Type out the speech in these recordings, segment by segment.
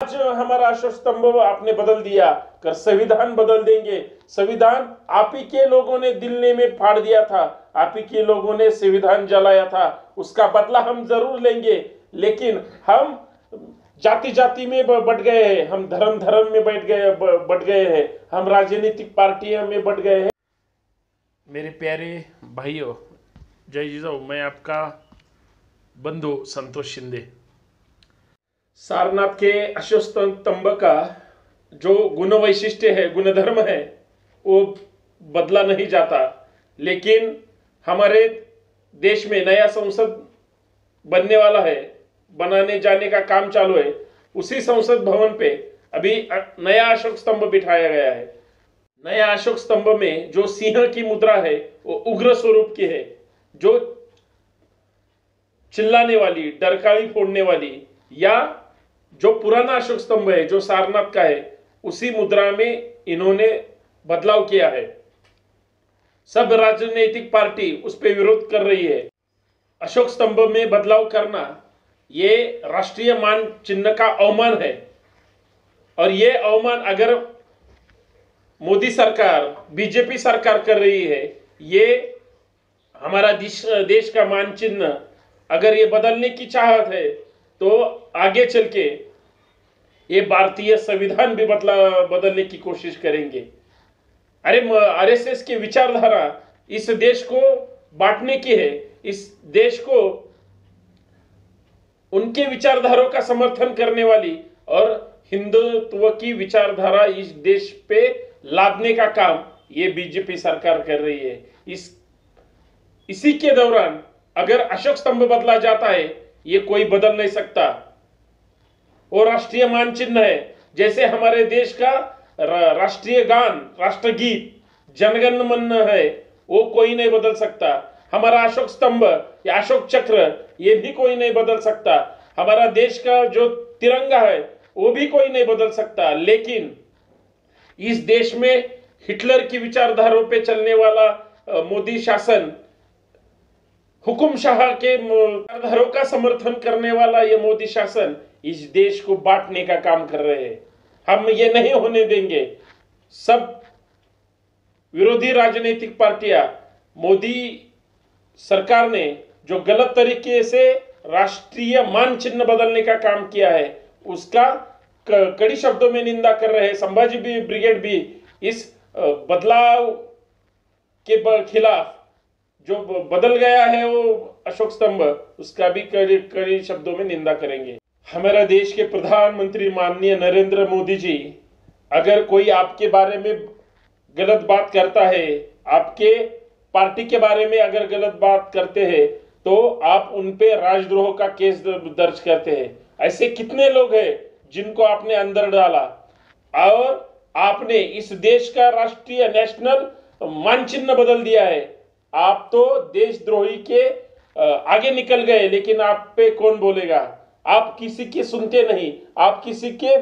आज हमारा अशोक स्तंभ आपने बदल दिया कर संविधान बदल देंगे। संविधान आप ही के लोगों ने दिल्ली में फाड़ दिया था, आप ही के लोगों ने संविधान जलाया था, उसका बदला हम जरूर लेंगे। लेकिन हम जाति जाति में बट गए हैं, हम धर्म धर्म में बट गए हैं, हम राजनीतिक पार्टियों में बट गए हैं। मेरे प्यारे भाइयों, जय जिजाऊ। मैं आपका बंधु संतोष शिंदे। सारनाथ के अशोक स्तंभ का जो गुण वैशिष्ट्य है, गुणधर्म है, वो बदला नहीं जाता। लेकिन हमारे देश में नया संसद बनने वाला है, बनाने जाने का काम चालू है। उसी संसद भवन पे अभी नया अशोक स्तंभ बिठाया गया है। नया अशोक स्तंभ में जो सिंह की मुद्रा है वो उग्र स्वरूप की है, जो चिल्लाने वाली, डरकाली फोड़ने वाली, या जो पुराना अशोक स्तंभ है जो सारनाथ का है, उसी मुद्रा में इन्होंने बदलाव किया है। सब राजनीतिक पार्टी उस पर विरोध कर रही है। अशोक स्तंभ में बदलाव करना ये राष्ट्रीय मान चिन्ह का अवमान है। और ये अवमान अगर मोदी सरकार, बीजेपी सरकार कर रही है, ये हमारा देश का मान चिन्ह अगर ये बदलने की चाहत है, तो आगे चल के ये भारतीय संविधान भी बदलने की कोशिश करेंगे। अरे आरएसएस की विचारधारा इस देश को बांटने की है। इस देश को उनके विचारधाराओं का समर्थन करने वाली और हिंदुत्व की विचारधारा इस देश पे लादने का काम ये बीजेपी सरकार कर रही है। इसी के दौरान अगर अशोक स्तंभ बदला जाता है, ये कोई बदल नहीं सकता। वो राष्ट्रीय मानचिन्ह है। जैसे हमारे देश का राष्ट्रीय गान, राष्ट्रगीत जनगण मन है, वो कोई नहीं बदल सकता। हमारा अशोक स्तंभ या अशोक चक्र ये भी कोई नहीं बदल सकता। हमारा देश का जो तिरंगा है वो भी कोई नहीं बदल सकता। लेकिन इस देश में हिटलर की विचारधाराओं पे चलने वाला मोदी शासन, हुकुमशाह के विचारधाराओं का समर्थन करने वाला ये मोदी शासन इस देश को बांटने का काम कर रहे हैं। हम ये नहीं होने देंगे। सब विरोधी राजनीतिक पार्टियां, मोदी सरकार ने जो गलत तरीके से राष्ट्रीय मान चिन्ह बदलने का काम किया है, उसका कड़ी शब्दों में निंदा कर रहे हैं। संभाजी ब्रिगेड भी इस बदलाव के खिलाफ, जो बदल गया है वो अशोक स्तंभ, उसका भी कड़ी शब्दों में निंदा करेंगे। हमारे देश के प्रधानमंत्री माननीय नरेंद्र मोदी जी, अगर कोई आपके बारे में गलत बात करता है, आपके पार्टी के बारे में अगर गलत बात करते हैं, तो आप उन पे राजद्रोह का केस दर्ज करते हैं। ऐसे कितने लोग हैं जिनको आपने अंदर डाला और आपने इस देश का राष्ट्रीय नेशनल मानचिन्ह बदल दिया है। आप तो देशद्रोही के आगे निकल गए, लेकिन आप पे कौन बोलेगा? आप किसी की सुनते नहीं, आप किसी के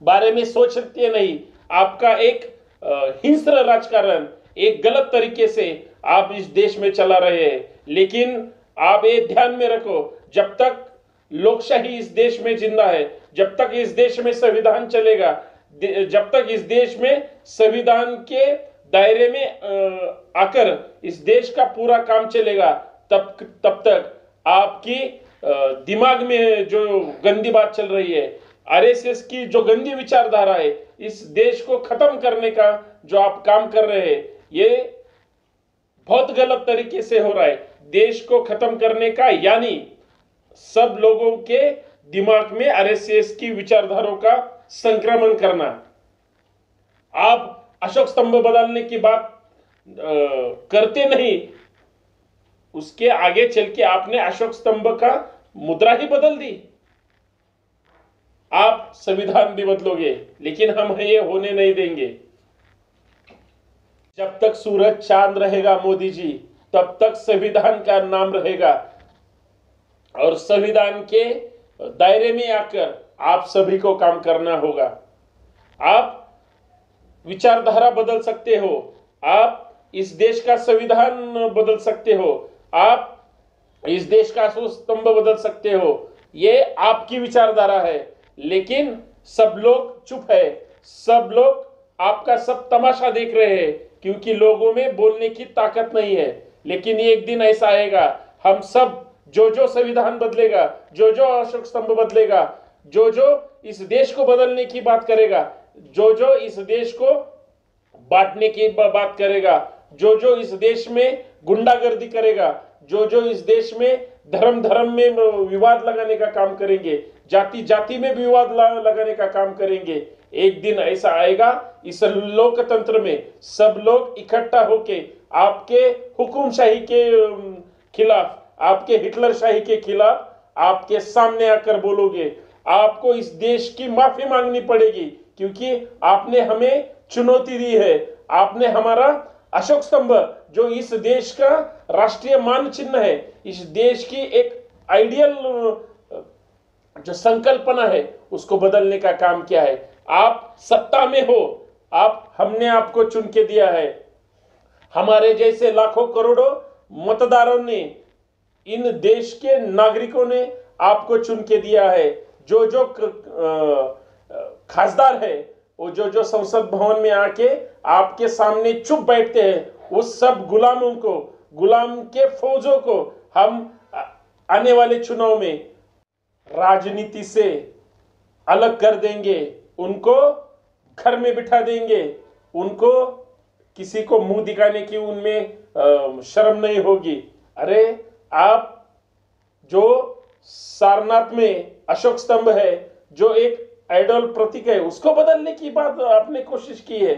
बारे में सोचते नहीं। आपका एक हिंस्र राजकारण, एक गलत तरीके से आप इस देश में चला रहे हैं। लेकिन आप ये ध्यान में रखो, जब तक लोकशाही इस देश में जिंदा है, जब तक इस देश में संविधान चलेगा, जब तक इस देश में संविधान के दायरे में आकर इस देश का पूरा काम चलेगा, तब तक आपकी दिमाग में जो गंदी बात चल रही है, आरएसएस की जो गंदी विचारधारा है, इस देश को खत्म करने का जो आप काम कर रहे हैं, ये बहुत गलत तरीके से हो रहा है। देश को खत्म करने का, यानी सब लोगों के दिमाग में आरएसएस की विचारधाराओं का संक्रमण करना। आप अशोक स्तंभ बदलने की बात करते नहीं, उसके आगे चल के आपने अशोक स्तंभ का मुद्रा ही बदल दी। आप संविधान भी बदलोगे, लेकिन हम ये होने नहीं देंगे। जब तक सूरज चांद रहेगा मोदी जी, तब तक संविधान का नाम रहेगा। और संविधान के दायरे में आकर आप सभी को काम करना होगा। आप विचारधारा बदल सकते हो, आप इस देश का संविधान बदल सकते हो, आप इस देश का स्तंभ बदल सकते हो। ये आपकी विचारधारा है। लेकिन सब लोग चुप है, सब लोग आपका सब तमाशा देख रहे हैं, क्योंकि लोगों में बोलने की ताकत नहीं है। लेकिन एक दिन ऐसा आएगा, हम सब जो जो संविधान बदलेगा, जो जो अशोक स्तंभ बदलेगा, जो जो इस देश को बदलने की बात करेगा, जो जो इस देश को बांटने की बात करेगा, जो जो इस देश में गुंडागर्दी करेगा, जो जो इस देश में धर्म धर्म में विवाद लगाने का काम करेंगे, जाति जाति में विवाद लगाने का काम करेंगे, एक दिन ऐसा आएगा इस लोकतंत्र में सब लोग इकट्ठा होके आपके हुकुमशाही के खिलाफ, आपके हिटलरशाही के खिलाफ आपके सामने आकर बोलोगे। आपको इस देश की माफी मांगनी पड़ेगी, क्योंकि आपने हमें चुनौती दी है। आपने हमारा अशोक स्तंभ, जो इस देश का राष्ट्रीय मानचिन्ह है, इस देश की एक आइडियल जो संकल्पना है, उसको बदलने का काम किया है। आप सत्ता में हो, हमने आपको चुन के दिया है। हमारे जैसे लाखों करोड़ों मतदारों ने, इन देश के नागरिकों ने आपको चुन के दिया है। जो जो खासदार है, वो जो जो संसद भवन में आके आपके सामने चुप बैठते हैं, उस सब गुलामों को, गुलाम के फौजों को हम आने वाले चुनाव में राजनीति से अलग कर देंगे। उनको घर में बिठा देंगे, उनको किसी को मुंह दिखाने की उनमें शर्म नहीं होगी। अरे आप जो सारनाथ में अशोक स्तंभ है, जो एक आइडल प्रतीक है, उसको बदलने की बात आपने कोशिश की है।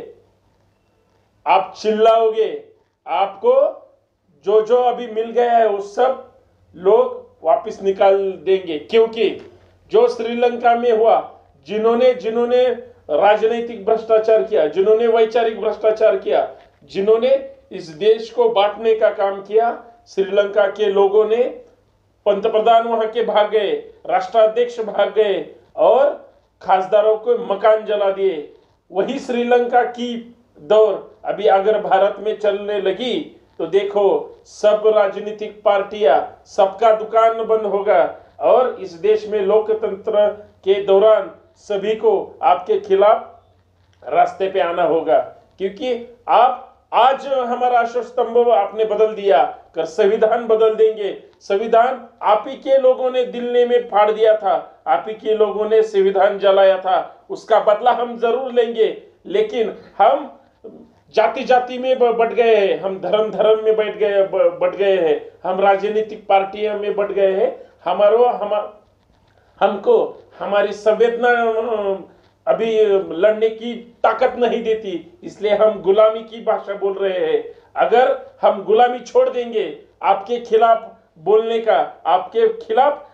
आप चिल्लाओगे, आपको जो जो अभी मिल गया है वो सब लोग वापस निकाल देंगे, क्योंकि जो श्रीलंका में हुआ, जिन्होंने जिन्होंने राजनीतिक भ्रष्टाचार किया, जिन्होंने वैचारिक भ्रष्टाचार किया, जिन्होंने इस देश को बांटने का काम किया, श्रीलंका के लोगों ने, पंतप्रधान वहां के भाग गए, राष्ट्राध्यक्ष भाग गए और खासदारों को मकान जला दिए। वही श्रीलंका की दौर अभी अगर भारत में चलने लगी तो देखो, सब राजनीतिक पार्टियां, सबका दुकान बंद होगा और इस देश में लोकतंत्र के दौरान सभी को आपके खिलाफ रास्ते पे आना होगा। क्योंकि आप आज हमारा अशोक स्तंभ आपने बदल दिया, कर संविधान बदल देंगे। संविधान आप ही के लोगों ने दिल्ली में फाड़ दिया था, आप ही के लोगों ने संविधान जलाया था, उसका बदला हम जरूर लेंगे। लेकिन हम जाति जाति में बट गए हैं, हम धर्म धर्म में बट गए हैं, हम राजनीतिक पार्टियों में बट गए हैं। हमको हमारी संवेदना अभी लड़ने की ताकत नहीं देती, इसलिए हम गुलामी की भाषा बोल रहे हैं। अगर हम गुलामी छोड़ देंगे, आपके खिलाफ बोलने का, आपके खिलाफ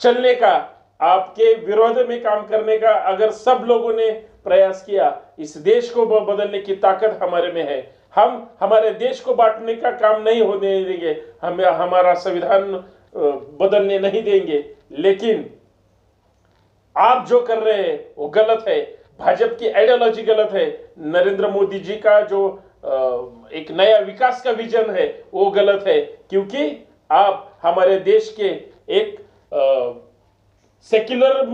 चलने का, आपके विरोध में काम करने का अगर सब लोगों ने प्रयास किया, इस देश को बदलने की ताकत हमारे में है। हम हमारे देश को बांटने का काम नहीं होने देंगे, हम हमारा संविधान बदलने नहीं देंगे। लेकिन आप जो कर रहे हैं वो गलत है, भाजपा की आइडियोलॉजी गलत है, नरेंद्र मोदी जी का जो एक नया विकास का विजन है वो गलत है। क्योंकि आप हमारे देश के एक सेक्युलर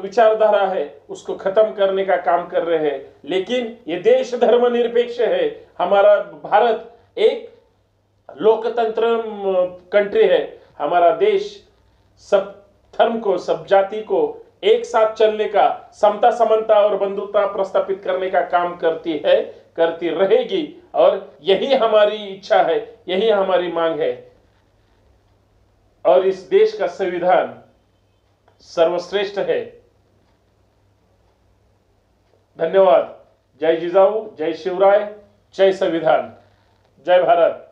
विचारधारा है, उसको खत्म करने का काम कर रहे हैं। लेकिन ये देश धर्मनिरपेक्ष है, हमारा भारत एक लोकतंत्र कंट्री है। हमारा देश सब धर्म को, सब जाति को एक साथ चलने का, समता समानता और बंधुता प्रस्थापित करने का काम करती है, करती रहेगी। और यही हमारी इच्छा है, यही हमारी मांग है। और इस देश का संविधान सर्वश्रेष्ठ है। धन्यवाद। जय जिजाऊ, जय शिवराय, जय संविधान, जय भारत।